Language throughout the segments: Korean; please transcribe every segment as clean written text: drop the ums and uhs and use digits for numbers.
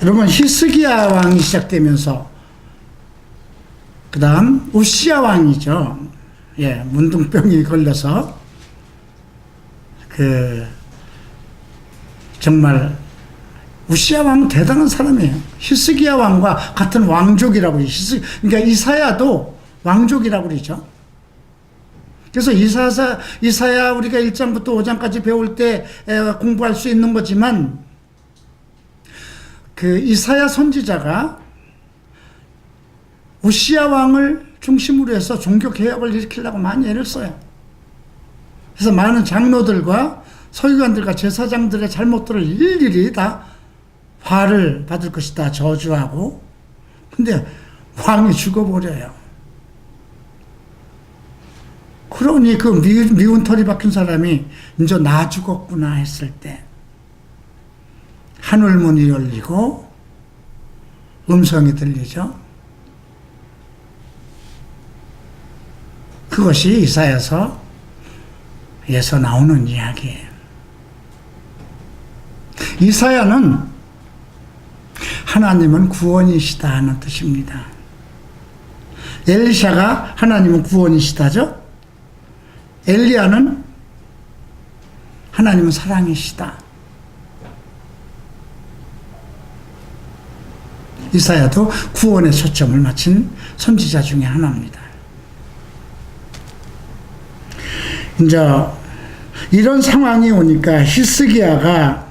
여러분, 히스기야 왕이 시작되면서 그 다음 우시야 왕이죠. 예, 문둥병이 걸려서 정말 우시야 왕은 대단한 사람이에요. 히스기야 왕과 같은 왕족이라고. 그러니까 이사야도 왕족이라고 그러죠. 그래서 이사야 우리가 1장부터 5장까지 배울 때 공부할 수 있는 거지만, 그 이사야 선지자가 우시야 왕을 중심으로 해서 종교개혁을 일으키려고 많이 애를 써요. 그래서 많은 장로들과 서기관들과 제사장들의 잘못들을 일일이 다 화를 받을 것이다 저주하고, 근데 왕이 죽어버려요. 그러니 그 미운 털이 박힌 사람이 이제 나 죽었구나 했을 때 하늘문이 열리고 음성이 들리죠. 그것이 이사야서에서 나오는 이야기예요. 이사야는 하나님은 구원이시다 하는 뜻입니다. 엘리샤가 하나님은 구원이시다죠. 엘리야는 하나님은 사랑이시다. 이사야도 구원의 초점을 맞춘 선지자 중에 하나입니다. 이제 이런 상황이 오니까 히스기야가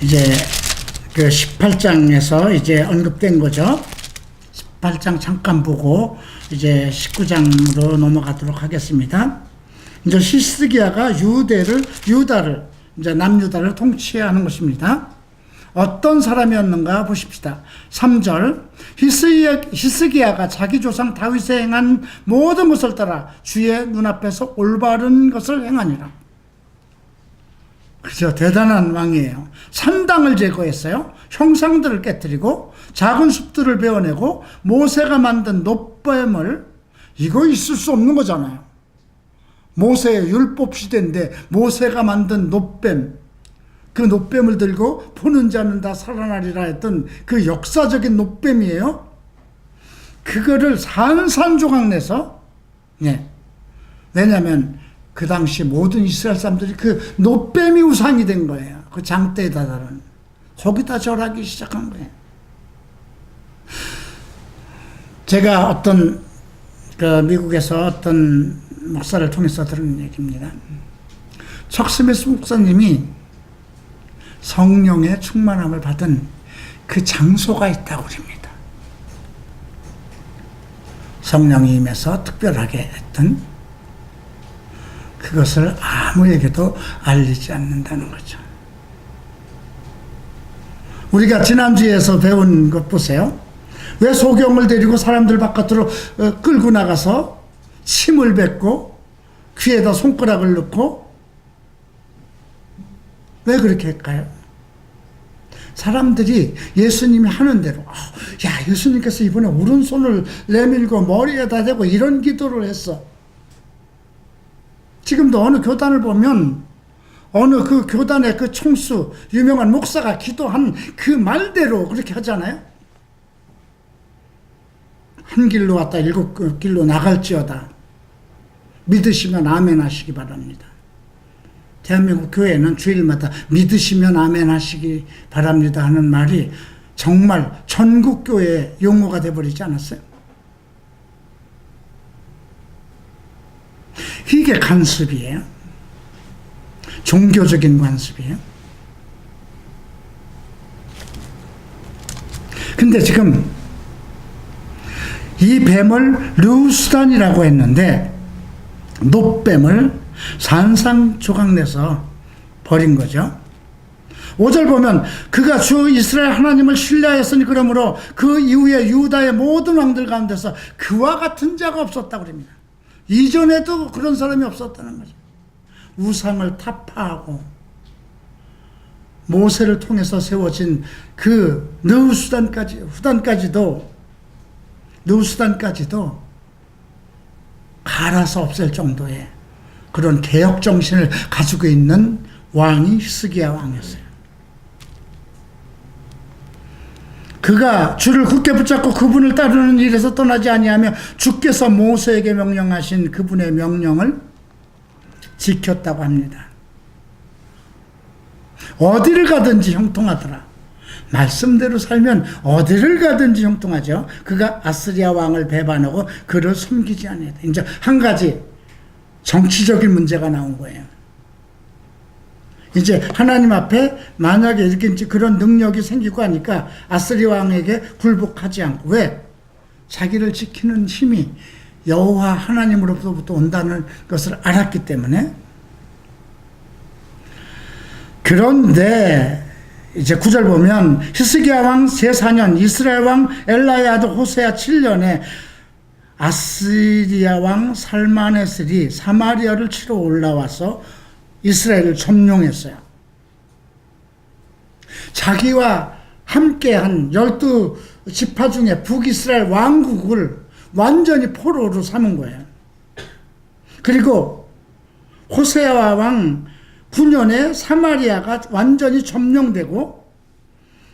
이제 그 18장에서 이제 언급된 거죠. 18장 잠깐 보고 이제 19장으로 넘어가도록 하겠습니다. 이제 히스기야가 유다를 이제 남유다를 통치하는 것입니다. 어떤 사람이었는가 보십시다. 3절, 히스기야가 자기 조상 다윗이 행한 모든 것을 따라 주의 눈앞에서 올바른 것을 행하니라. 그죠? 대단한 왕이에요. 산당을 제거했어요. 형상들을 깨뜨리고 작은 숲들을 베어내고 모세가 만든 놋뱀을, 이거 있을 수 없는 거잖아요. 모세의 율법 시대인데 모세가 만든 놋뱀, 그 놋뱀을 들고 보는 자는 다 살아나리라 했던 그 역사적인 놋뱀이에요. 그거를 산산조각 내서, 예. 왜냐하면 그 당시 모든 이스라엘 사람들이 그 놋뱀이 우상이 된 거예요. 그 장대에다 다른. 거기다 절하기 시작한 거예요. 제가 어떤 미국에서 어떤 목사를 통해서 들은 얘기입니다. 척스미스 목사님이 성령의 충만함을 받은 그 장소가 있다고 합니다. 성령이 임해서 특별하게 했던 그것을 아무에게도 알리지 않는다는 거죠. 우리가 지난주에서 배운 것 보세요. 왜 소경을 데리고 사람들 바깥으로 끌고 나가서 침을 뱉고 귀에다 손가락을 넣고, 왜 그렇게 할까요? 사람들이 예수님이 하는 대로, 야, 예수님께서 이번에 오른손을 내밀고 머리에다 대고 이런 기도를 했어. 지금도 어느 교단을 보면 어느 그 교단의 그 총수, 유명한 목사가 기도한 그 말대로 그렇게 하잖아요. 한 길로 왔다 7길로 나갈지어다. 믿으시면 아멘 하시기 바랍니다. 대한민국 교회는 주일마다 믿으시면 아멘 하시기 바랍니다 하는 말이 정말 전국교회 용어가 돼버리지 않았어요? 이게 간섭이에요. 종교적인 간섭이에요. 근데 지금 이 뱀을 르우스단이라고 했는데 놋뱀을 산산조각내서 버린 거죠. 5절 보면 그가 주 이스라엘 하나님을 신뢰하였으니 그러므로 그 이후에 유다의 모든 왕들 가운데서 그와 같은 자가 없었다고 합니다. 이전에도 그런 사람이 없었다는 거죠. 우상을 타파하고 모세를 통해서 세워진 그 느후수단까지도 갈아서 없앨 정도의 그런 개혁 정신을 가지고 있는 왕이 히스기야 왕이었어요. 그가 주를 굳게 붙잡고 그분을 따르는 일에서 떠나지 아니하며 주께서 모세에게 명령하신 그분의 명령을 지켰다고 합니다. 어디를 가든지 형통하더라. 말씀대로 살면 어디를 가든지 형통하죠. 그가 아스리아 왕을 배반하고 그를 섬기지 아니하다. 이제 한 가지 정치적인 문제가 나온 거예요. 이제 하나님 앞에 만약에 이렇게 그런 능력이 생기고 하니까 아스리아 왕에게 굴복하지 않고, 왜? 자기를 지키는 힘이 여호와 하나님으로부터 온다는 것을 알았기 때문에. 그런데 이제 9절 보면 히스기야 왕 제4년 이스라엘 왕 엘라의 아들 호세아 7년에 아스리아 왕 살마네셀이 사마리아를 치러 올라와서 이스라엘을 점령했어요. 자기와 함께한 12지파 중에 북이스라엘 왕국을 완전히 포로로 삼은 거예요. 그리고 호세아 왕 9년에 사마리아가 완전히 점령되고,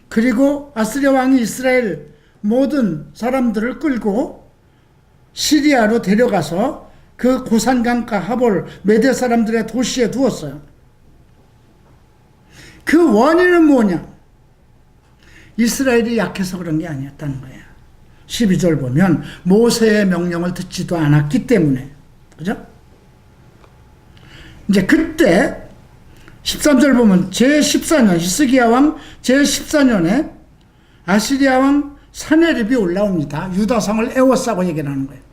그리고 아스리아 왕이 이스라엘 모든 사람들을 끌고 시리아로 데려가서 그 고산강가 하볼 메대 사람들의 도시에 두었어요. 그 원인은 뭐냐? 이스라엘이 약해서 그런 게 아니었다는 거예요. 12절 보면 모세의 명령을 듣지도 않았기 때문에. 그죠? 이제 그때 13절 보면 제14년 히스기야 왕 제14년에 아시리아 왕 사네립이 올라옵니다. 유다성을 에워싸고 얘기를 하는 거예요.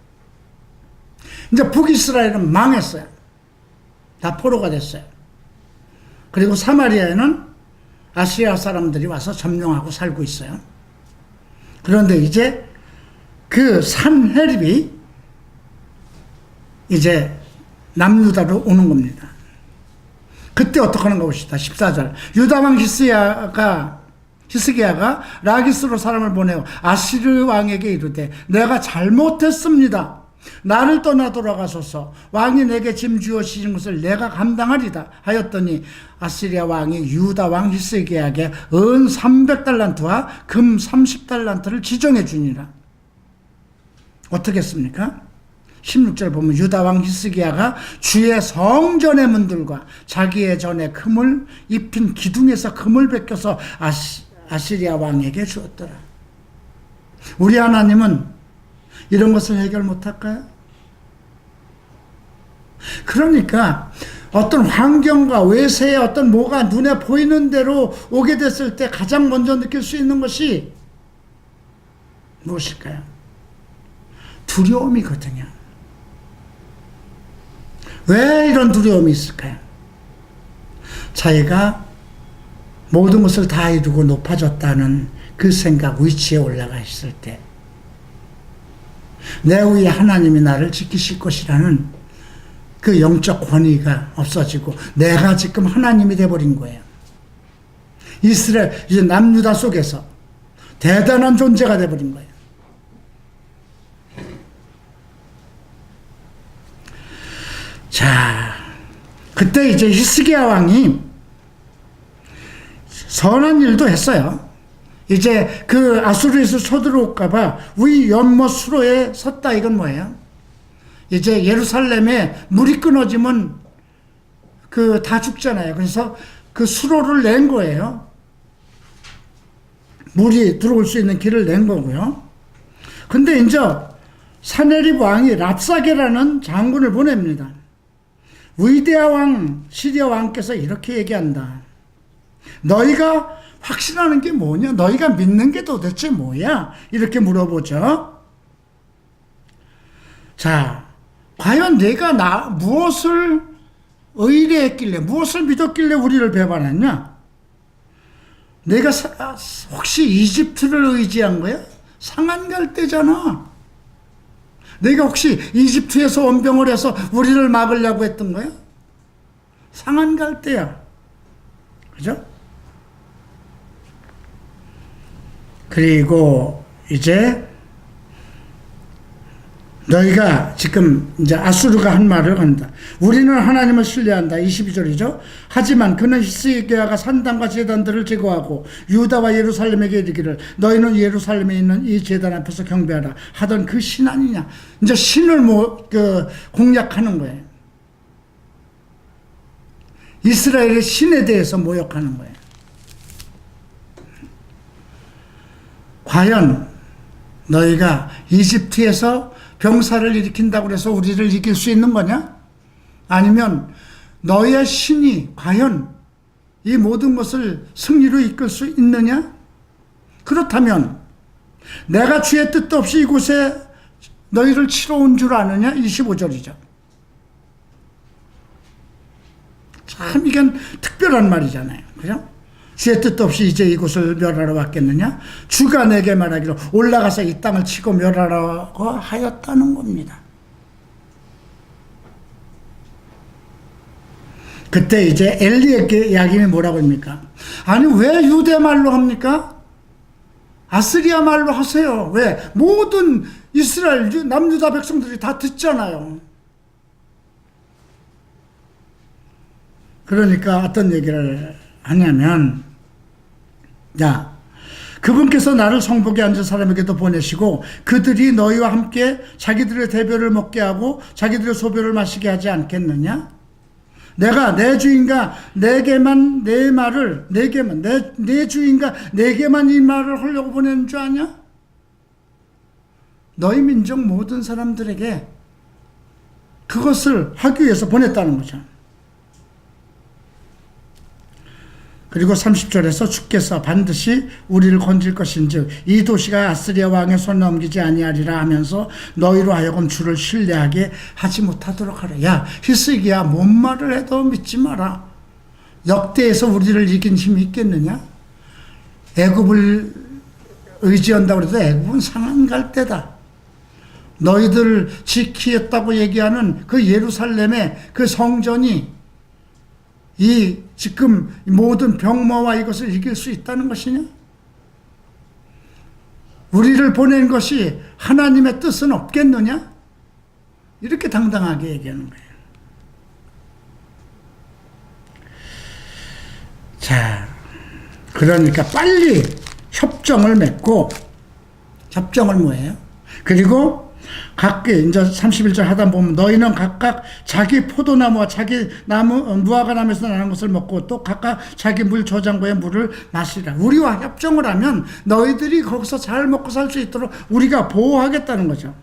이제 북이스라엘은 망했어요. 다 포로가 됐어요. 그리고 사마리아에는 아시아 사람들이 와서 점령하고 살고 있어요. 그런데 이제 그 산헤립이 이제 남유다로 오는 겁니다. 그때 어떻게 하는가 봅시다. 14절. 유다왕 히스기야가 라기스로 사람을 보내어 아시르 왕에게 이르되 내가 잘못했습니다. 나를 떠나 돌아가소서. 왕이 내게 짐 주어주신 것을 내가 감당하리다 하였더니 아시리아 왕이 유다 왕 히스기야에게 은 300달란트와 금 30달란트를 지정해 주니라. 어떻게 했습니까? 16절 보면 유다 왕 히스기야가 주의 성전의 문들과 자기의 전에 금을 입힌 기둥에서 금을 베껴서 아시리아 왕에게 주었더라. 우리 하나님은 이런 것을 해결 못할까요? 그러니까 어떤 환경과 외세의 어떤 뭐가 눈에 보이는 대로 오게 됐을 때 가장 먼저 느낄 수 있는 것이 무엇일까요? 두려움이거든요. 왜 이런 두려움이 있을까요? 자기가 모든 것을 다 이루고 높아졌다는 그 생각, 위치에 올라가 있을 때 내 위에 하나님이 나를 지키실 것이라는 그 영적 권위가 없어지고 내가 지금 하나님이 돼버린 거예요. 이스라엘, 이제 남유다 속에서 대단한 존재가 돼버린 거예요. 자, 그때 이제 히스기야 왕이 선한 일도 했어요. 이제 그 아수르에서 쳐들어올까봐 위 연못 수로에 섰다. 이건 뭐예요? 이제 예루살렘에 물이 끊어지면 그 다 죽잖아요. 그래서 그 수로를 낸 거예요. 물이 들어올 수 있는 길을 낸 거고요. 근데 이제 사네립 왕이 랍사게라는 장군을 보냅니다. 위대한 왕 시리아 왕께서 이렇게 얘기한다. 너희가 확신하는 게 뭐냐? 너희가 믿는 게 도대체 뭐야? 이렇게 물어보죠. 자, 과연 내가 무엇을 의뢰했길래, 무엇을 믿었길래 우리를 배반했냐? 내가 혹시 이집트를 의지한 거야? 상한 갈 때잖아. 내가 혹시 이집트에서 원병을 해서 우리를 막으려고 했던 거야? 상한 갈 때야. 그죠? 그리고 이제 너희가 지금 이제 아수르가 한 말을 한다. 우리는 하나님을 신뢰한다. 22절이죠. 하지만 그는 히스기야가 산당과 제단들을 제거하고 유다와 예루살렘에게 이르기를 너희는 예루살렘에 있는 이 제단 앞에서 경배하라 하던 그 신 아니냐. 이제 신을 공략하는 거예요. 이스라엘의 신에 대해서 모욕하는 거예요. 과연 너희가 이집트에서 병사를 일으킨다고 해서 우리를 이길 수 있는 거냐? 아니면 너의 신이 과연 이 모든 것을 승리로 이끌 수 있느냐? 그렇다면 내가 주의 뜻도 없이 이곳에 너희를 치러 온 줄 아느냐? 25절이죠. 참 이건 특별한 말이잖아요. 그죠? 주의 뜻도 없이 이제 이곳을 멸하러 왔겠느냐? 주가 내게 말하기로 올라가서 이 땅을 치고 멸하라고 하였다는 겁니다. 그때 이제 엘리에게 야긴이 뭐라고 합니까? 아니 왜 유대 말로 합니까? 아스리아 말로 하세요. 왜? 모든 이스라엘 남유다 백성들이 다 듣잖아요. 그러니까 어떤 얘기를 하냐면, 야, 그분께서 나를 성복에 앉은 사람에게도 보내시고 그들이 너희와 함께 자기들의 대변을 먹게 하고 자기들의 소변을 마시게 하지 않겠느냐? 내가 내 주인과 내게만 내 말을 내게만 내 주인과 내게만 이 말을 하려고 보내는 줄 아냐? 너희 민족 모든 사람들에게 그것을 하기 위해서 보냈다는 거죠. 그리고 30절에서 주께서 반드시 우리를 건질 것인즉 이 도시가 아스리아 왕의 손에 넘기지 아니하리라 하면서 너희로 하여금 주를 신뢰하게 하지 못하도록 하라. 야, 히스기야, 뭔 말을 해도 믿지 마라. 역대에서 우리를 이긴 힘이 있겠느냐? 애굽을 의지한다고 해도 애굽은 상한 갈 때다. 너희들 지키겠다고 얘기하는 그 예루살렘의 그 성전이 이 지금 모든 병마와 이것을 이길 수 있다는 것이냐? 우리를 보낸 것이 하나님의 뜻은 없겠느냐? 이렇게 당당하게 얘기하는 거예요. 자, 그러니까 빨리 협정을 맺고, 협정을 뭐예요? 그리고 각기 이제 31절 하다 보면 너희는 각각 자기 포도나무와 자기 나무 무화과 나무에서 나는 것을 먹고 또 각각 자기 물 저장고의 물을 마시라. 우리와 협정을 하면 너희들이 거기서 잘 먹고 살 수 있도록 우리가 보호하겠다는 거죠.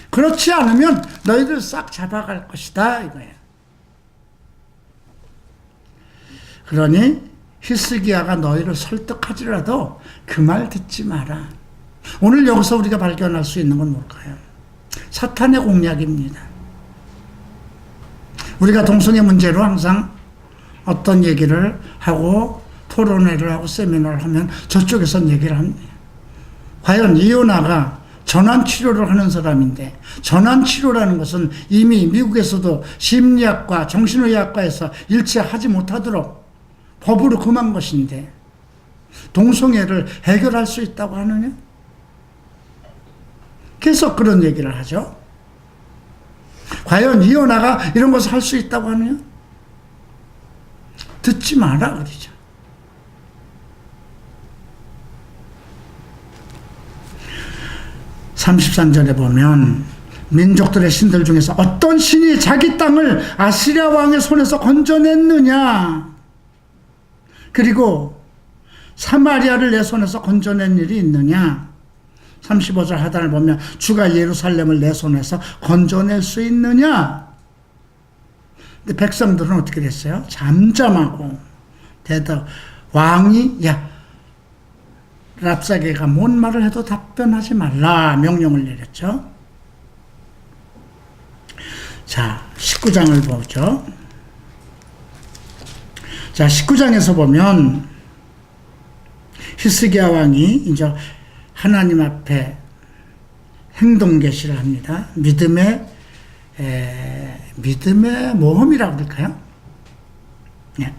그렇지 않으면 너희들 싹 잡아갈 것이다 이거예요. 그러니 히스기야가 너희를 설득하지라도 그 말 듣지 마라. 오늘 여기서 우리가 발견할 수 있는 건 뭘까요? 사탄의 공략입니다. 우리가 동성애 문제로 항상 어떤 얘기를 하고 토론회를 하고 세미나를 하면 저쪽에선 얘기를 합니다. 과연 이요나가 전환치료를 하는 사람인데, 전환치료라는 것은 이미 미국에서도 심리학과 정신의학과에서 일치하지 못하도록 법으로 금한 것인데 동성애를 해결할 수 있다고 하느냐? 계속 그런 얘기를 하죠. 과연 이요나가 이런 것을 할 수 있다고 하느냐? 듣지 마라 그러죠. (33절에) 보면 민족들의 신들 중에서 어떤 신이 자기 땅을 아시리아 왕의 손에서 건져냈느냐? 그리고 사마리아를 내 손에서 건져낸 일이 있느냐? 35절 하단을 보면 주가 예루살렘을 내 손에서 건져낼 수 있느냐? 근데 백성들은 어떻게 됐어요? 잠잠하고 대답. 왕이 랍사게가 뭔 말을 해도 답변하지 말라 명령을 내렸죠. 자, 19장을 보죠. 자, 19장에서 보면 히스기야 왕이 이제 하나님 앞에 행동 계시를 합니다. 믿음의 모험이라고 그럴까요? 네.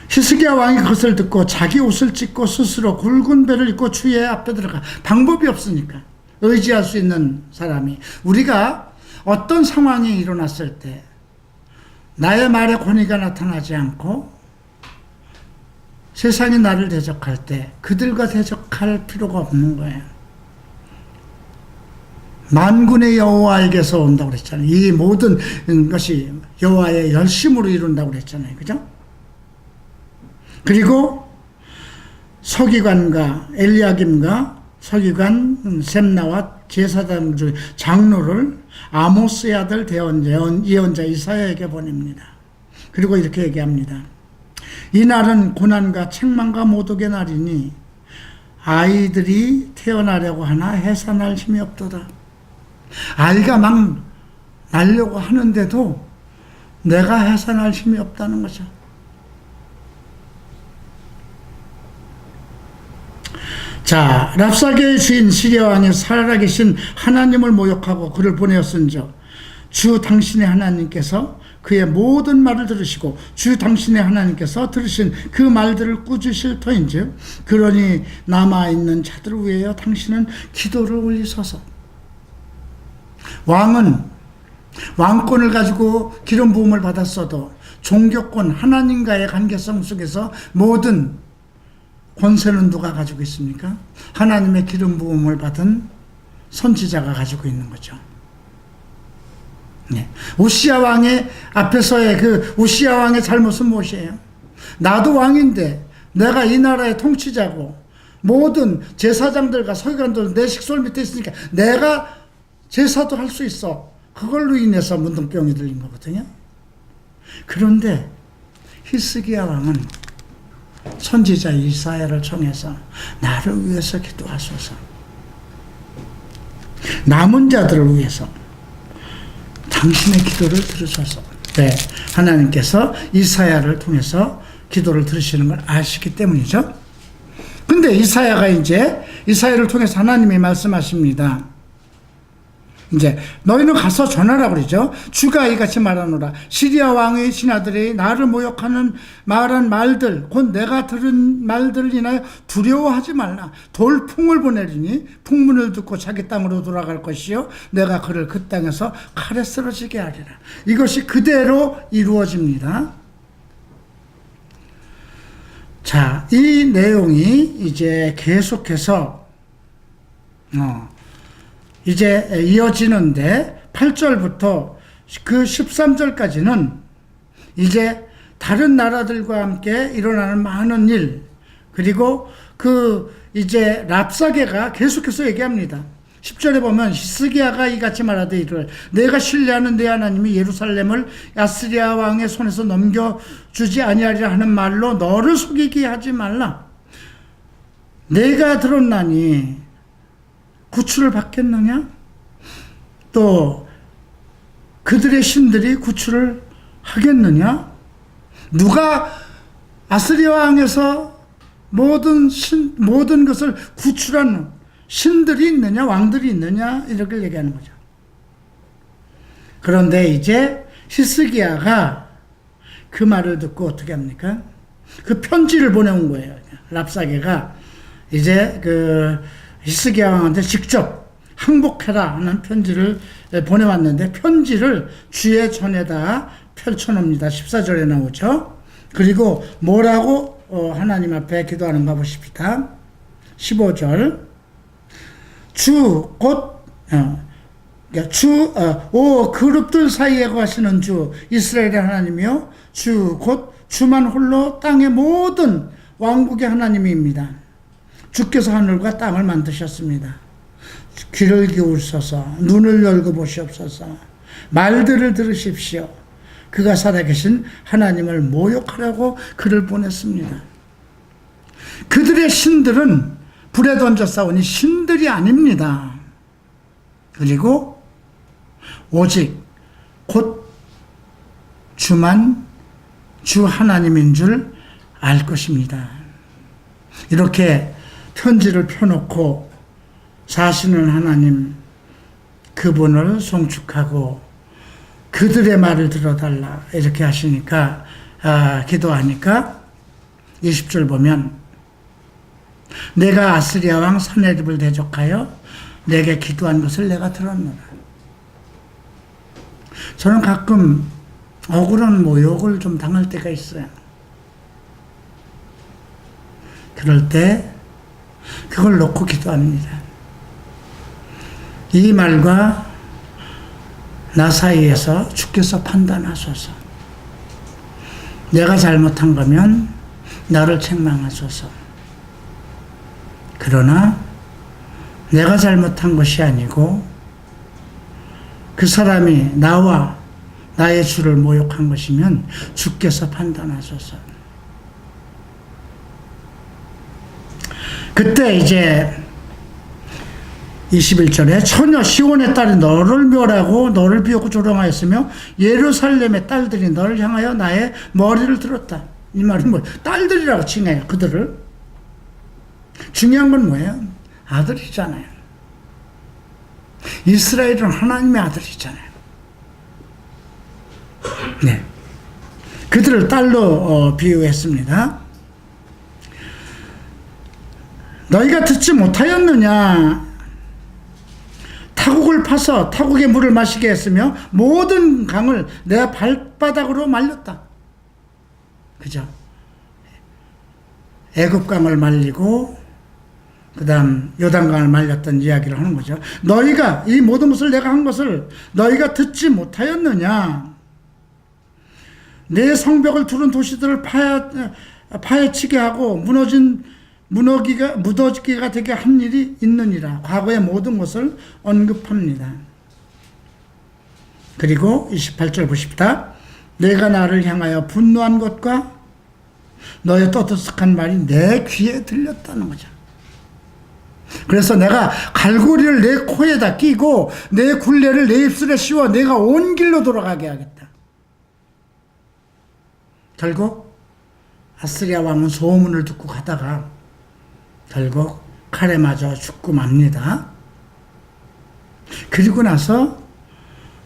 히스기야 왕이 그것을 듣고 자기 옷을 찢고 스스로 굵은 배를 입고 주의 앞에 들어가. 방법이 없으니까. 의지할 수 있는 사람이, 우리가 어떤 상황이 일어났을 때 나의 말에 권위가 나타나지 않고 세상이 나를 대적할 때 그들과 대적할 필요가 없는 거예요. 만군의 여호와에게서 온다고 그랬잖아요. 이 모든 것이 여호와의 열심으로 이룬다고 그랬잖아요. 그죠? 그리고 서기관과 엘리야김과 서기관 셈나와 제사장 중 장로를 아모스의 아들 예언자 이사야에게 보냅니다. 그리고 이렇게 얘기합니다. 이 날은 고난과 책망과 모독의 날이니 아이들이 태어나려고 하나 해산할 힘이 없도다. 아이가 막 날려고 하는데도 내가 해산할 힘이 없다는 거죠. 자, 랍사게의 주인 시리아 왕이 살아계신 하나님을 모욕하고 그를 보내었은즉 주 당신의 하나님께서 그의 모든 말을 들으시고 주 당신의 하나님께서 들으신 그 말들을 꾸짖으실 터인즉 그러니 남아있는 자들을 위하여 당신은 기도를 올리소서. 왕은 왕권을 가지고 기름 부음을 받았어도 종교권 하나님과의 관계성 속에서 모든 권세는 누가 가지고 있습니까? 하나님의 기름 부음을 받은 선지자가 가지고 있는 거죠. 네. 우시야 왕의 앞에서의 그 우시야 왕의 잘못은 무엇이에요? 나도 왕인데 내가 이 나라의 통치자고 모든 제사장들과 서기관들 내 식솔 밑에 있으니까 내가 제사도 할 수 있어. 그걸로 인해서 문둥병이 들린 거거든요. 그런데 히스기야 왕은 선지자 이사야를 통해서 나를 위해서 기도하소서. 남은 자들을 위해서 당신의 기도를 들으소서. 네, 하나님께서 이사야를 통해서 기도를 들으시는 걸 아시기 때문이죠. 근데 이사야를 통해서 하나님이 말씀하십니다. 이제 너희는 가서 전하라 그러죠. 주가 이같이 말하노라. 시리아 왕의 신하들이 나를 모욕하는 말한 말들 곧 내가 들은 말들을 인하여 두려워하지 말라. 돌풍을 보내리니 풍문을 듣고 자기 땅으로 돌아갈 것이요 내가 그를 그 땅에서 칼에 쓰러지게 하리라. 이것이 그대로 이루어집니다. 자, 이 내용이 이제 계속해서 이제 이어지는데 8절부터 그 13절까지는 이제 다른 나라들과 함께 일어나는 많은 일, 그리고 그 이제 랍사게가 계속해서 얘기합니다. 10절에 보면 히스기야가 이같이 말하되 이르되 내가 신뢰하는 내 하나님이 예루살렘을 아스리야 왕의 손에서 넘겨주지 아니하리라 하는 말로 너를 속이게 하지 말라. 내가 들었나니 구출을 받겠느냐? 또 그들의 신들이 구출을 하겠느냐? 누가 아스리아 왕에서 모든 것을 구출한 신들이 있느냐? 왕들이 있느냐? 이렇게 얘기하는 거죠. 그런데 이제 히스기야가 그 말을 듣고 어떻게 합니까? 그 편지를 보내온 거예요. 랍사게가 이제 그 히스기야 왕한테 직접 항복해라 하는 편지를 보내왔는데 편지를 주의 전에다 펼쳐놓습니다. 14절에 나오죠. 그리고 뭐라고 하나님 앞에 기도하는가 보십시다. 15절 오 그룹들 사이에 거하시는 주 이스라엘의 하나님이요 주 곧 주만 홀로 땅의 모든 왕국의 하나님입니다. 주께서 하늘과 땅을 만드셨습니다. 귀를 기울여서 눈을 열고 보시옵소서. 말들을 들으십시오. 그가 살아계신 하나님을 모욕하라고 그를 보냈습니다. 그들의 신들은 불에 던져 싸우니 신들이 아닙니다. 그리고 오직 곧 주만 주 하나님인 줄 알 것입니다. 이렇게 편지를 펴놓고 사시는 하나님 그분을 송축하고 그들의 말을 들어달라 이렇게 하시니까 기도하니까 20절 보면 내가 아스리아 왕 사네립을 대적하여 내게 기도한 것을 내가 들었노라. 저는 가끔 억울한 모욕을 좀 당할 때가 있어요. 그럴 때 그걸 놓고 기도합니다. 이 말과 나 사이에서 주께서 판단하소서. 내가 잘못한 거면 나를 책망하소서. 그러나 내가 잘못한 것이 아니고 그 사람이 나와 나의 주를 모욕한 것이면 주께서 판단하소서. 그때 이제 21절에 처녀 시온의 딸이 너를 멸하고 너를 비웃고 조롱하였으며 예루살렘의 딸들이 너를 향하여 나의 머리를 들었다. 이 말은 뭐예요? 딸들이라고 칭해요. 그들을. 중요한 건 뭐예요? 아들이잖아요. 이스라엘은 하나님의 아들이잖아요. 네. 그들을 딸로 비유했습니다. 너희가 듣지 못하였느냐? 타국을 파서 타국의 물을 마시게 했으며 모든 강을 내 발바닥으로 말렸다. 그죠? 애굽강을 말리고 그 다음 요단강을 말렸던 이야기를 하는 거죠. 너희가 이 모든 것을 내가 한 것을 너희가 듣지 못하였느냐? 내 성벽을 두른 도시들을 파헤치게 하고 무너지기가 되게 한 일이 있느니라. 과거의 모든 것을 언급합니다. 그리고 28절 보십시다. 내가 나를 향하여 분노한 것과 너의 떠들썩한 말이 내 귀에 들렸다는 거죠. 그래서 내가 갈고리를 내 코에다 끼고 내 굴레를 내 입술에 씌워 내가 온 길로 돌아가게 하겠다. 결국 아스리야 왕은 소문을 듣고 가다가 결국 칼에 맞아 죽고 맙니다. 그리고 나서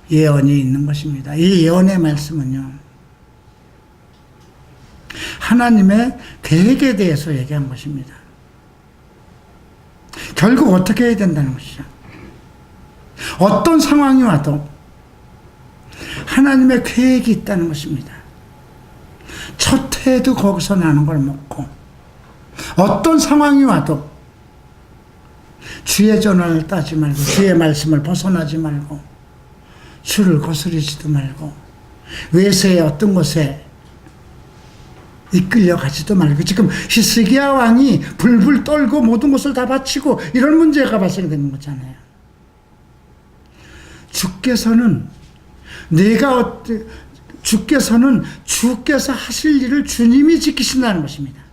예언이 있는 것입니다. 이 예언의 말씀은요, 하나님의 계획에 대해서 얘기한 것입니다. 결국 어떻게 해야 된다는 것이죠. 어떤 상황이 와도 하나님의 계획이 있다는 것입니다. 첫 해도 거기서 나는 걸 먹고 어떤 상황이 와도 주의 전환을 따지 말고 주의 말씀을 벗어나지 말고 주를 거스르지도 말고 외세의 어떤 것에 이끌려 가지도 말고, 지금 히스기야 왕이 불불 떨고 모든 것을 다 바치고 이런 문제가 발생되는 거잖아요. 주께서는 주께서 하실 일을 주님이 지키신다는 것입니다.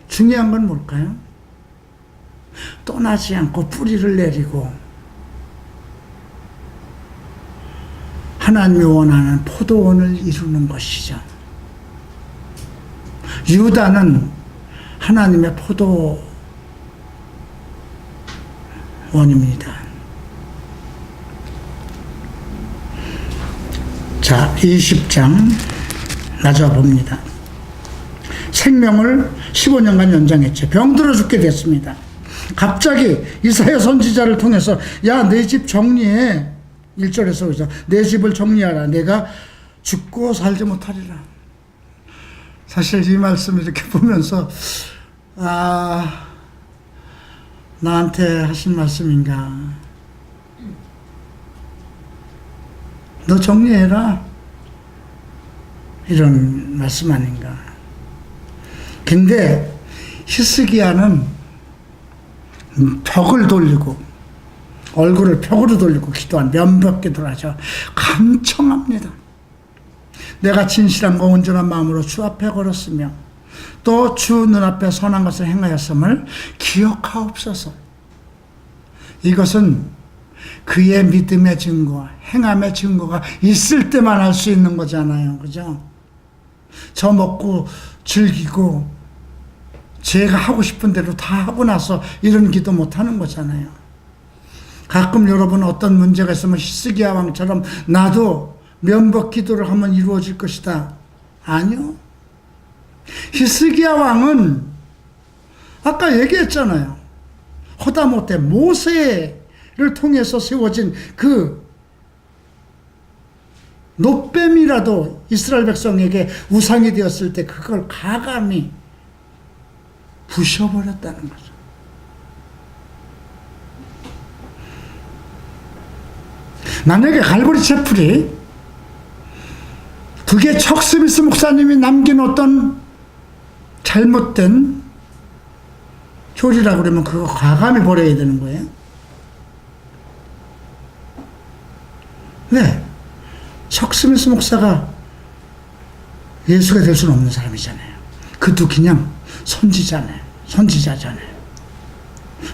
중요한 건 뭘까요? 떠나지 않고 뿌리를 내리고 하나님이 원하는 포도원을 이루는 것이죠. 유다는 하나님의 포도원입니다. 자, 20장 나자 봅니다. 생명을 15년간 연장했죠. 병들어 죽게 됐습니다. 갑자기 이사야 선지자를 통해서 야, 내 집 정리해. 1절에서 그래서 내 집을 정리하라. 내가 죽고 살지 못하리라. 사실 이 말씀을 이렇게 보면서 나한테 하신 말씀인가. 너 정리해라. 이런 말씀 아닌가. 근데 히스기야는 벽을 돌리고 얼굴을 벽으로 돌리고 기도한 면벽 기도를 하죠. 감청합니다. 내가 진실함과 온전한 마음으로 주 앞에 걸었으며 또 주 눈앞에 선한 것을 행하였음을 기억하옵소서. 이것은 그의 믿음의 증거, 행함의 증거가 있을 때만 할 수 있는 거잖아요. 그죠? 저 먹고 즐기고 제가 하고 싶은 대로 다 하고 나서 이런 기도 못 하는 거잖아요. 가끔 여러분 어떤 문제가 있으면 히스기야 왕처럼 나도 면벽 기도를 하면 이루어질 것이다. 아니요. 히스기야 왕은 아까 얘기했잖아요. 허다못해 모세를 통해서 세워진 그 놋뱀이라도 이스라엘 백성에게 우상이 되었을 때 그걸 가감히 부셔버렸다는 거죠. 만약에 갈보리 채플이 그게 척 스미스 목사님이 남긴 어떤 잘못된 효리라고 그러면 그거 과감히 버려야 되는 거예요. 왜? 척 스미스 목사가 예수가 될 수는 없는 사람이잖아요. 그도 그냥 선지자잖아요.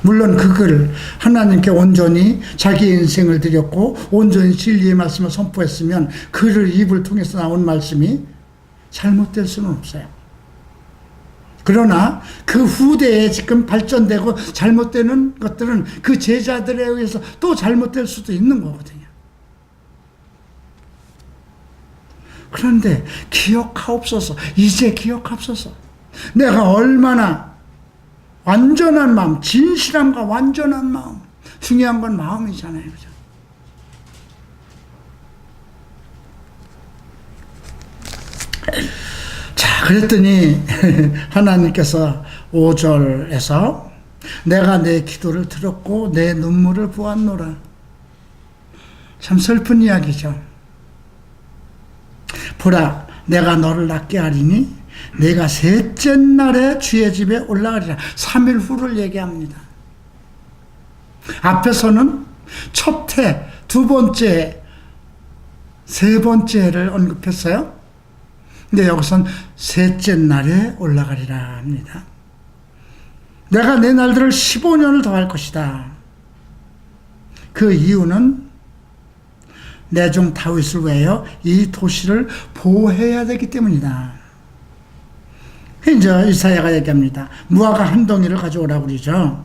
물론 그걸 하나님께 온전히 자기 인생을 드렸고 온전히 진리의 말씀을 선포했으면 그를 입을 통해서 나온 말씀이 잘못될 수는 없어요. 그러나 그 후대에 지금 발전되고 잘못되는 것들은 그 제자들에 의해서 또 잘못될 수도 있는 거거든요. 그런데 기억하옵소서. 이제 기억하옵소서. 내가 얼마나 완전한 마음, 진실함과 완전한 마음. 중요한 건 마음이잖아요. 그죠? 자, 그랬더니 하나님께서 5절에서 내가 내 기도를 들었고 내 눈물을 보았노라. 참 슬픈 이야기죠. 보라, 내가 너를 낫게 하리니 내가 셋째 날에 주의 집에 올라가리라. 3일 후를 얘기합니다. 앞에서는 첫 해, 두 번째, 세 번째를 언급했어요. 근데 여기선 셋째 날에 올라가리라 합니다. 내가 내 날들을 15년을 더할 것이다. 그 이유는 내 종 다윗을 위하여 이 도시를 보호해야 되기 때문이다. 이제 이사야가 얘기합니다. 무화과 한 덩이를 가져오라고 그러죠.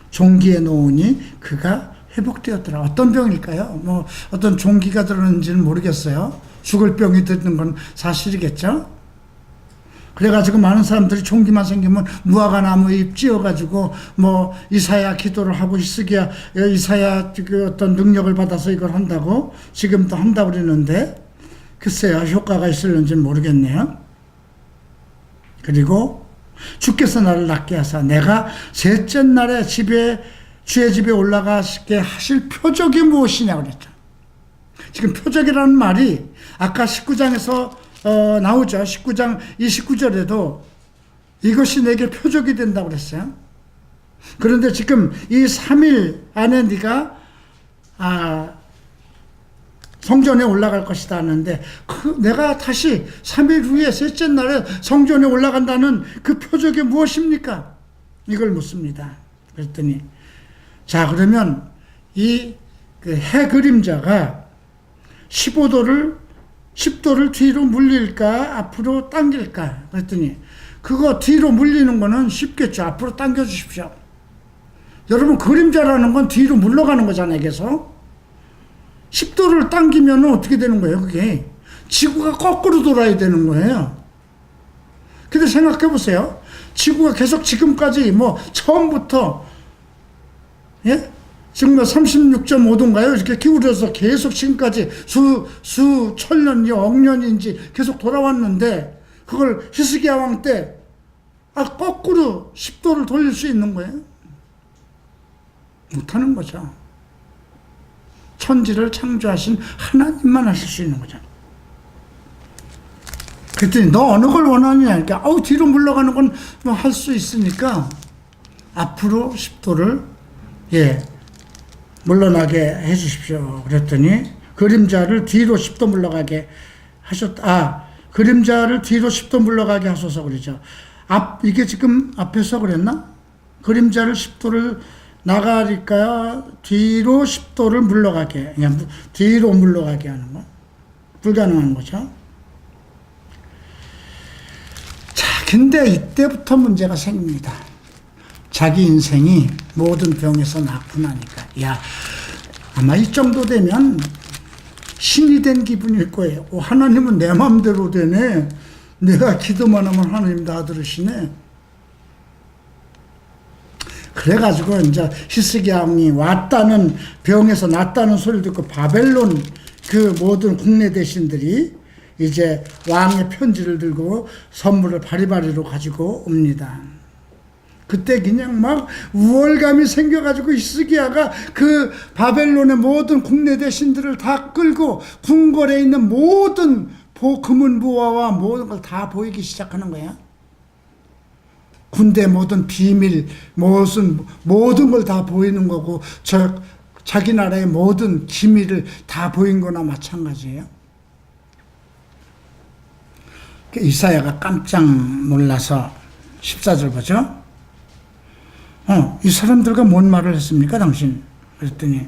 종기에 놓으니 그가 회복되었더라. 어떤 병일까요? 뭐 어떤 종기가 들었는지는 모르겠어요. 죽을 병이 드는 건 사실이겠죠. 그래가지고 많은 사람들이 종기만 생기면 무화과 나무 잎 찧어가지고 뭐 이사야 기도를 하고 있으기야 이사야 그 어떤 능력을 받아서 이걸 한다고 지금도 한다고 그러는데 글쎄요, 효과가 있을는지는 모르겠네요. 그리고 주께서 나를 낫게 하사 내가 셋째 날에 주의 집에 올라가게 하실 표적이 무엇이냐고 그랬죠. 지금 표적이라는 말이 아까 19장에서 나오죠. 19장 29절에도 이것이 내게 표적이 된다고 그랬어요. 그런데 지금 이 3일 안에 네가 성전에 올라갈 것이다 하는데 내가 다시 3일 후에 셋째 날에 성전에 올라간다는 그 표적이 무엇입니까? 이걸 묻습니다. 그랬더니 자, 그러면 이 해 그림자가 10도를 뒤로 물릴까 앞으로 당길까 그랬더니 그거 뒤로 물리는 거는 쉽겠죠. 앞으로 당겨 주십시오. 여러분, 그림자라는 건 뒤로 물러가는 거잖아요. 계속 10도를 당기면 어떻게 되는 거예요? 그게 지구가 거꾸로 돌아야 되는 거예요. 근데 생각해 보세요. 지구가 계속 지금까지 뭐 처음부터 지금 36.5도인가요? 이렇게 기울여서 계속 지금까지 수천년이 억년인지 계속 돌아왔는데 그걸 히스기야 왕 때 거꾸로 10도를 돌릴 수 있는 거예요? 못하는 거죠. 천지를 창조하신 하나님만 하실 수 있는 거죠. 그랬더니 너 어느 걸 원하느냐? 그러니까 뒤로 물러가는 건 뭐 할 수 있으니까 앞으로 10도를 물러나게 해 주십시오. 그랬더니 그림자를 뒤로 10도 물러가게 하셨다. 그림자를 뒤로 10도 물러가게 하소서 그러죠. 이게 지금 앞에서 그랬나? 그림자를 10도를 나가니까 뒤로 10도를 물러가게, 그냥 뒤로 물러가게 하는 거. 불가능한 거죠. 자, 근데 이때부터 문제가 생깁니다. 자기 인생이 모든 병에서 낫고 나니까 아마 이 정도 되면 신이 된 기분일 거예요. 하나님은 내 마음대로 되네. 내가 기도만 하면 하나님 다 들으시네. 그래가지고 이제 히스기야 왕이 왔다는, 병에서 낫다는 소리를 듣고 바벨론 그 모든 국내 대신들이 이제 왕의 편지를 들고 선물을 바리바리로 가지고 옵니다. 그때 그냥 막 우월감이 생겨가지고 히스기야가 그 바벨론의 모든 국내 대신들을 다 끌고 궁궐에 있는 모든 금은부화와 모든 걸 다 보이기 시작하는 거야. 군대 모든 비밀, 모든 걸 다 보이는 거고, 자기 나라의 모든 기밀을 다 보인 거나 마찬가지예요. 이사야가 깜짝 놀라서 14절 보죠. 이 사람들과 뭔 말을 했습니까, 당신? 그랬더니,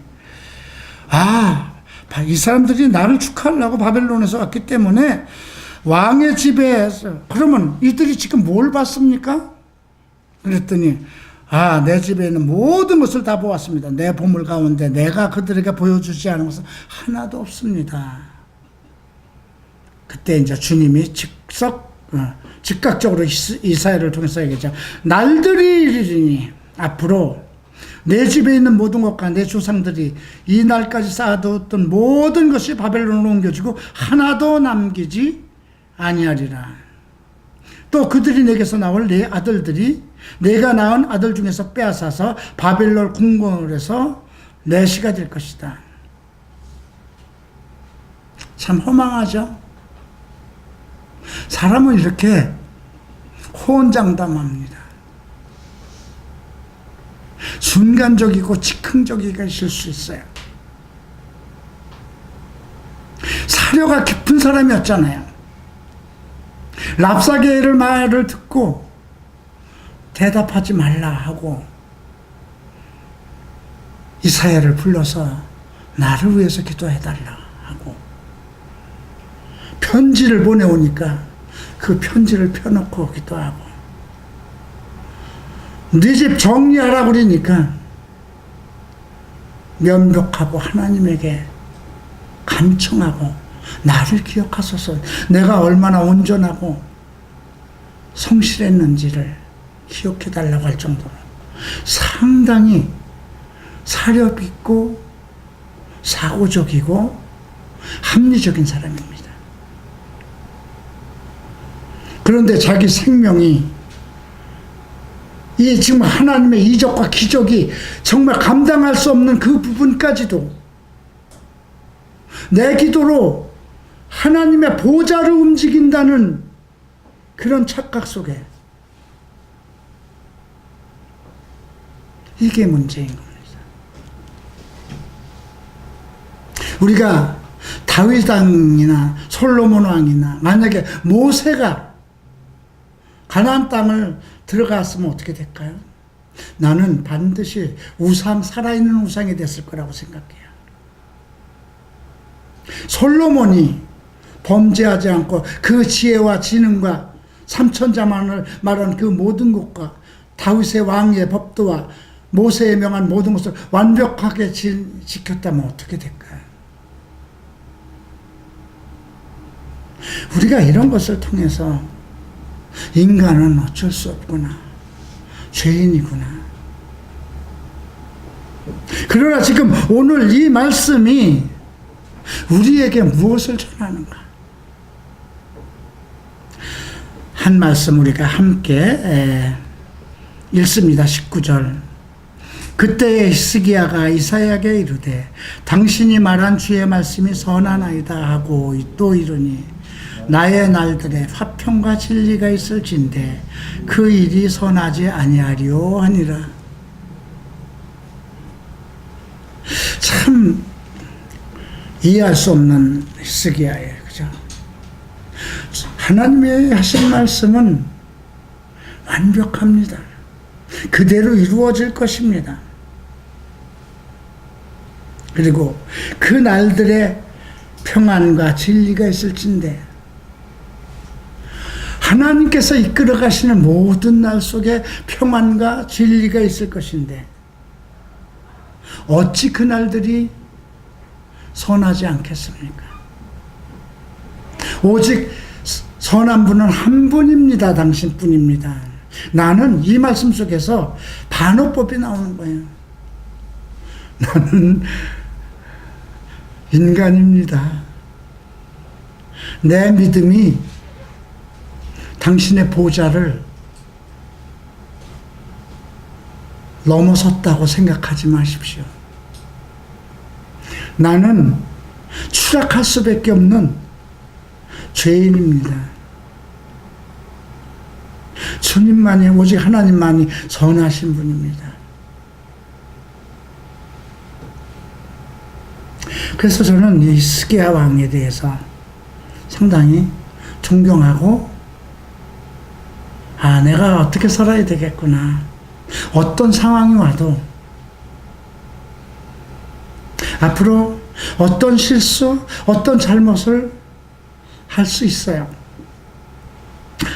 이 사람들이 나를 축하하려고 바벨론에서 왔기 때문에 왕의 집에서, 그러면 이들이 지금 뭘 봤습니까? 그랬더니, 내 집에 있는 모든 것을 다 보았습니다. 내 보물 가운데 내가 그들에게 보여주지 않은 것은 하나도 없습니다. 그때 이제 주님이 즉각적으로 이사야를 통해서 얘기하죠. 날들이 이르리니, 앞으로 내 집에 있는 모든 것과 내 조상들이 이 날까지 쌓아두었던 모든 것이 바벨론으로 옮겨지고 하나도 남기지 아니하리라. 또 그들이 내게서 나올 내 아들들이 내가 낳은 아들 중에서 빼앗아서 바벨론 궁궐에서 내시가 될 것이다. 참 허망하죠? 사람은 이렇게 호언장담합니다. 순간적이고 즉흥적이게 있을 수 있어요. 사려가 깊은 사람이었잖아요. 랍사게의 말을 듣고 대답하지 말라 하고 이사야를 불러서 나를 위해서 기도해달라 하고 편지를 보내오니까 그 편지를 펴놓고 기도하고 네 집 정리하라고 그러니까 면벽하고 하나님에게 간청하고 나를 기억하소서, 내가 얼마나 온전하고 성실했는지를 기억해달라고 할 정도로 상당히 사력 있고 사고적이고 합리적인 사람입니다. 그런데 자기 생명이 이 지금 하나님의 이적과 기적이 정말 감당할 수 없는 그 부분까지도 내 기도로 하나님의 보좌를 움직인다는 그런 착각 속에 이게 문제인 겁니다. 우리가 다윗 왕이나 솔로몬 왕이나 만약에 모세가 가나안 땅을 들어갔으면 어떻게 될까요? 나는 반드시 살아있는 우상이 됐을 거라고 생각해요. 솔로몬이 범죄하지 않고 그 지혜와 지능과 삼천자만을 말한 그 모든 것과 다윗의 왕의 법도와 모세의 명한 모든 것을 완벽하게 지켰다면 어떻게 될까요? 우리가 이런 것을 통해서 인간은 어쩔 수 없구나, 죄인이구나. 그러나 지금 오늘 이 말씀이 우리에게 무엇을 전하는가? 한 말씀 우리가 함께 읽습니다. 19절. 그때에 히스기야가 이사야에게 이르되 당신이 말한 주의 말씀이 선하나이다 하고 또 이르니 나의 날들에 화평과 진리가 있을진데 그 일이 선하지 아니하리요 하니라. 참 이해할 수 없는 히스기야예요. 그죠? 하나님의 하신 말씀은 완벽합니다. 그대로 이루어질 것입니다. 그리고 그 날들에 평안과 진리가 있을진데 하나님께서 이끌어 가시는 모든 날 속에 평안과 진리가 있을 것인데 어찌 그 날들이 선하지 않겠습니까? 오직 선한 분은 한 분입니다. 당신뿐입니다. 나는 이 말씀 속에서 반어법이 나오는 거예요. 나는 인간입니다. 내 믿음이 당신의 보좌를 넘어섰다고 생각하지 마십시오. 나는 추락할 수밖에 없는 죄인입니다. 주님만이, 오직 하나님만이 선하신 분입니다. 그래서 저는 이 스기야 왕에 대해서 상당히 존경하고, 내가 어떻게 살아야 되겠구나. 어떤 상황이 와도 앞으로 어떤 실수, 어떤 잘못을 할 수 있어요.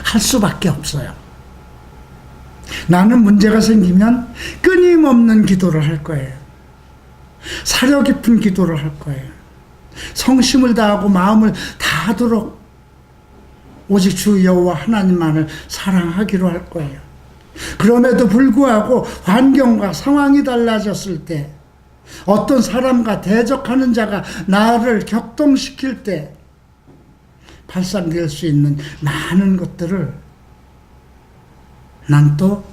할 수밖에 없어요. 나는 문제가 생기면 끊임없는 기도를 할 거예요. 사려 깊은 기도를 할 거예요. 성심을 다하고 마음을 다하도록 오직 주 여호와 하나님만을 사랑하기로 할 거예요. 그럼에도 불구하고 환경과 상황이 달라졌을 때, 어떤 사람과 대적하는 자가 나를 격동시킬 때 발산될 수 있는 많은 것들을 난 또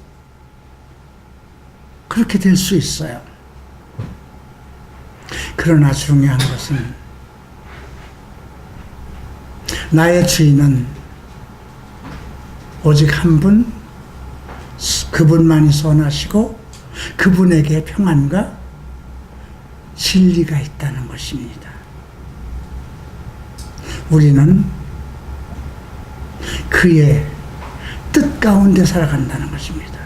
그렇게 될 수 있어요. 그러나 중요한 것은 나의 주인은 오직 한 분, 그분만이 선하시고 그분에게 평안과 진리가 있다는 것입니다. 우리는 그의 뜻 가운데 살아간다는 것입니다.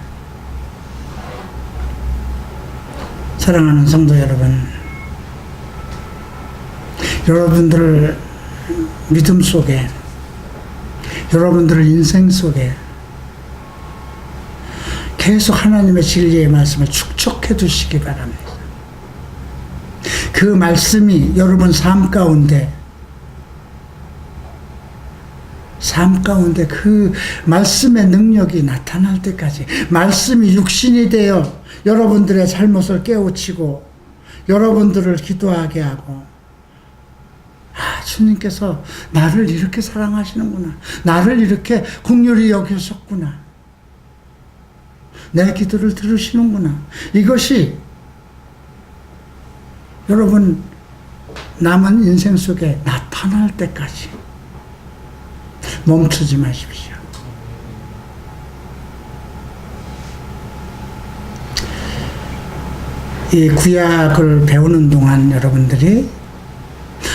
사랑하는 성도 여러분, 여러분들 믿음 속에, 여러분들 인생 속에 계속 하나님의 진리의 말씀을 축적해 두시기 바랍니다. 그 말씀이 여러분 삶 가운데 그 말씀의 능력이 나타날 때까지, 말씀이 육신이 되어 여러분들의 잘못을 깨우치고 여러분들을 기도하게 하고, 주님께서 나를 이렇게 사랑하시는구나, 나를 이렇게 긍휼히 여기셨구나, 내 기도를 들으시는구나, 이것이 여러분 남은 인생 속에 나타날 때까지 멈추지 마십시오. 이 구약을 배우는 동안 여러분들이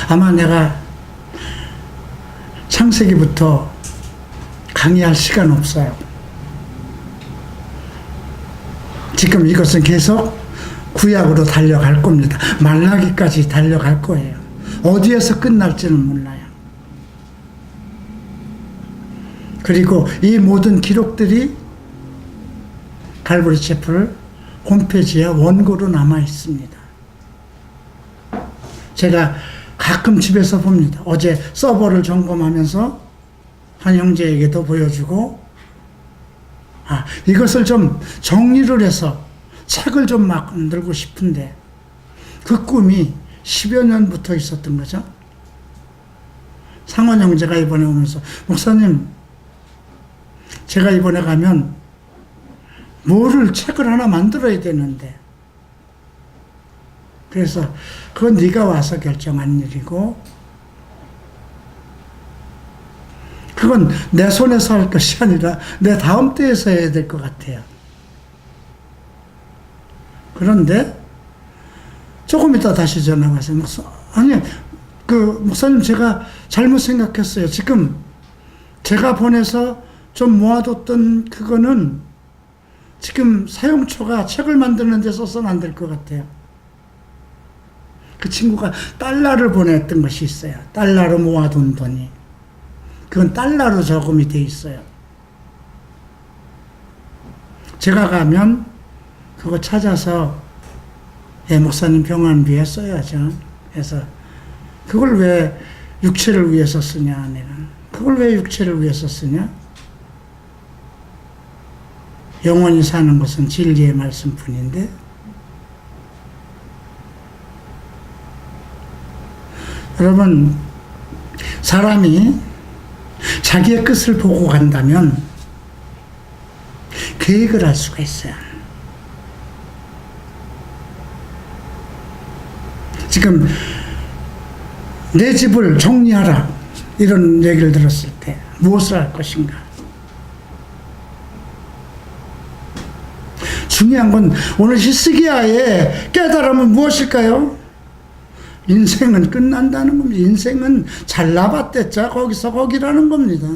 아마 내가 창세기부터 강의할 시간 없어요. 지금 이것은 계속 구약으로 달려갈 겁니다. 말라기까지 달려갈 거예요. 어디에서 끝날지는 몰라요. 그리고 이 모든 기록들이 갈보리 채플 홈페이지에 원고로 남아 있습니다. 제가 가끔 집에서 봅니다. 어제 서버를 점검하면서 한 형제에게도 보여주고, 이것을 좀 정리를 해서 책을 좀 만들고 싶은데, 그 꿈이 10여 년부터 있었던 거죠. 상원 형제가 이번에 오면서, 목사님, 제가 이번에 가면 책을 하나 만들어야 되는데, 그래서 그건 네가 와서 결정한 일이고, 그건 내 손에서 할 것이 아니라 내 다음 때에서 해야 될 것 같아요. 그런데 조금 이따 다시 전화가 와서, 목사님, 제가 잘못 생각했어요. 지금 제가 보내서 좀 모아뒀던 그거는 지금 사용처가 책을 만드는 데 써서는 안 될 것 같아요. 그 친구가 달러를 보냈던 것이 있어요. 달러로 모아둔 돈이. 그건 달러로 저금이 돼 있어요. 제가 가면 그거 찾아서, 목사님 병원비에 써야죠. 그래서 그걸 왜 육체를 위해서 쓰냐, 내가. 그걸 왜 육체를 위해서 쓰냐? 영원히 사는 것은 진리의 말씀뿐인데, 여러분, 사람이 자기의 끝을 보고 간다면 계획을 할 수가 있어요. 지금 내 집을 정리하라 이런 얘기를 들었을 때 무엇을 할 것인가? 중요한 건 오늘 히스기야의 깨달음은 무엇일까요? 인생은 끝난다는 겁니다. 인생은 잘나봤댔자 거기서 거기라는 겁니다.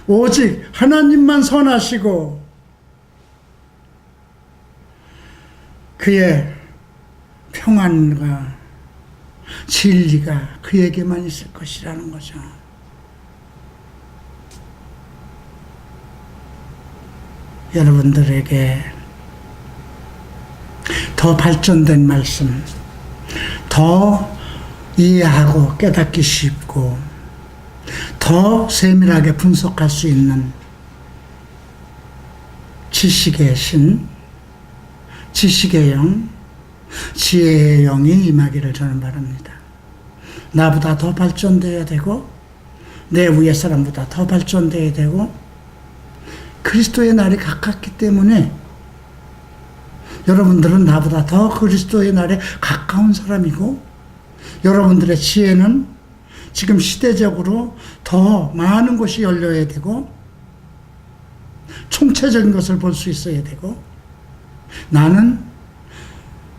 오직 하나님만 선하시고 그의 평안과 진리가 그에게만 있을 것이라는 거죠. 여러분들에게 더 발전된 말씀, 더 이해하고 깨닫기 쉽고 더 세밀하게 분석할 수 있는 지식의 신, 지식의 영, 지혜의 영이 임하기를 저는 바랍니다. 나보다 더 발전되어야 되고 내 위의 사람보다 더 발전되어야 되고 그리스도의 날이 가깝기 때문에 여러분들은 나보다 더 그리스도의 날에 가까운 사람이고 여러분들의 지혜는 지금 시대적으로 더 많은 것이 열려야 되고 총체적인 것을 볼 수 있어야 되고 나는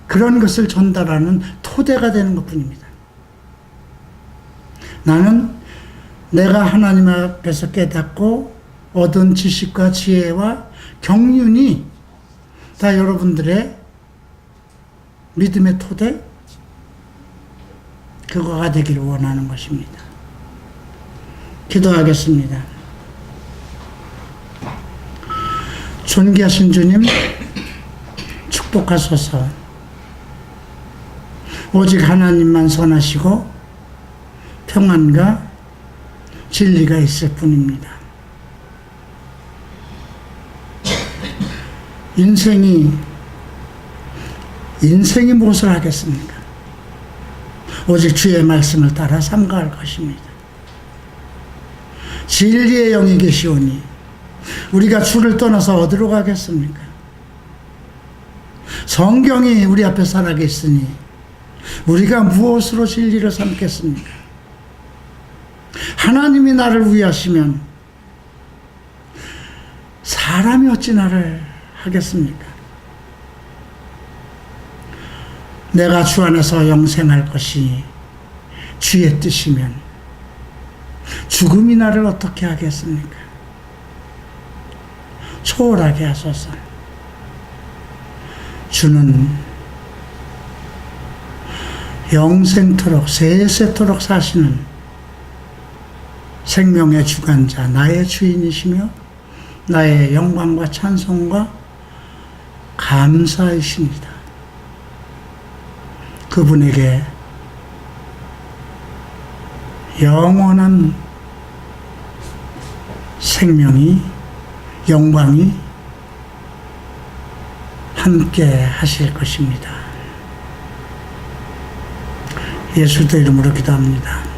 그런 것을 전달하는 토대가 되는 것뿐입니다. 나는 내가 하나님 앞에서 깨닫고 얻은 지식과 지혜와 경륜이 다 여러분들의 믿음의 토대, 그거가 되기를 원하는 것입니다. 기도하겠습니다. 존귀하신 주님, 축복하소서. 오직 하나님만 선하시고 평안과 진리가 있을 뿐입니다. 인생이 무엇을 하겠습니까? 오직 주의 말씀을 따라 삼가할 것입니다. 진리의 영이 계시오니 우리가 주를 떠나서 어디로 가겠습니까? 성경이 우리 앞에 살아계시니 우리가 무엇으로 진리를 삼겠습니까? 하나님이 나를 위하시면 사람이 어찌 나를 하겠습니까? 내가 주 안에서 영생할 것이 주의 뜻이면 죽음이 나를 어떻게 하겠습니까? 초월하게 하소서. 주는 영생토록 세세토록 사시는 생명의 주관자, 나의 주인이시며 나의 영광과 찬송과 감사이십니다. 그분에게 영원한 생명이, 영광이 함께 하실 것입니다. 예수의 이름으로 기도합니다.